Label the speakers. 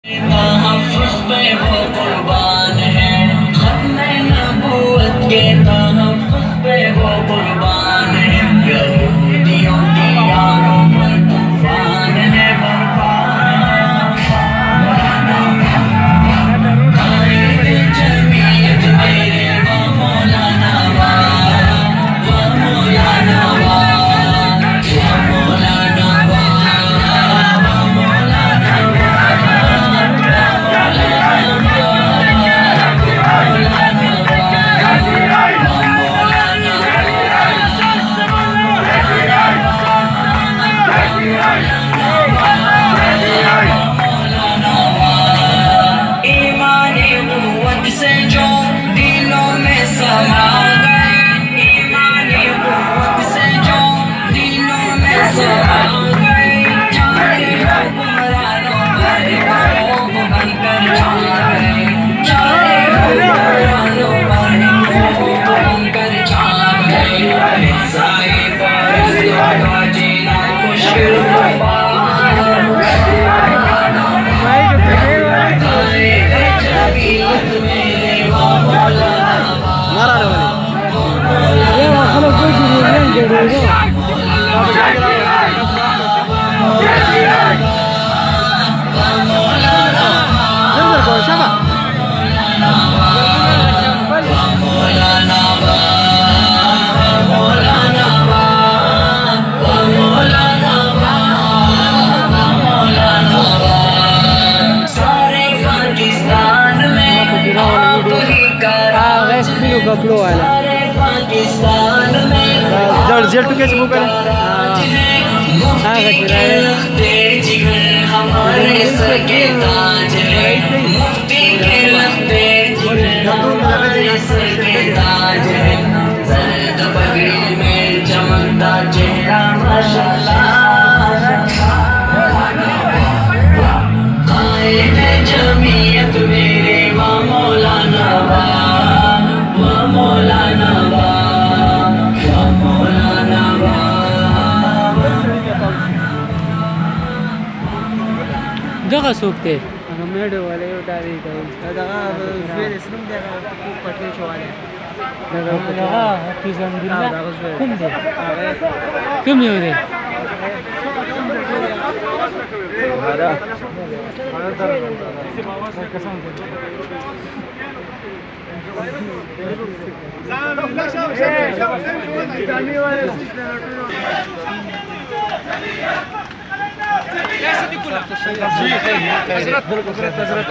Speaker 1: तहफ़्फ़ुज़ पे वो कुर्बान है, ख़त्म नबूवत के तहफ़्फ़ुज़ पे वो कुर्बान है। यहूदियों की यारों पर तूफ़ान है बर्फान। कायदे जमीयत मेरे वो मौलाना वा, वो मौलाना वा, वो मौलाना वा, वो मौलाना वा। ईमानी कुव्वत से जो दिलों में समा गए, ईमानी कुव्वत से जो दिलों में समा गए, चाहे हुक्मरानों पर खौफ बनकर छा गए, चाहे हुक्मरानों पर खौफ बनकर छा गए। साहिब का जीना मुश्किल हुआ।
Speaker 2: कपड़ों वाला
Speaker 1: पाकिस्तान में
Speaker 2: जेल के बुक है।
Speaker 1: जिगर हमारे सर के ताज है, मुफ्ती के लगते जिगर हमारे सर के ताज है। ज़र्द पगड़ी में चमकता चेहरा माशाअल्लाह। कायदे जमीयत मेरे वा मौलाना वा, वा मौलाना वा, वा मौलाना वा।
Speaker 2: जगह सूखते
Speaker 3: मेडो वाले उठारी दादा फिर इसमें देखा पटले शवाले
Speaker 2: कम हो रहे
Speaker 3: हज़रत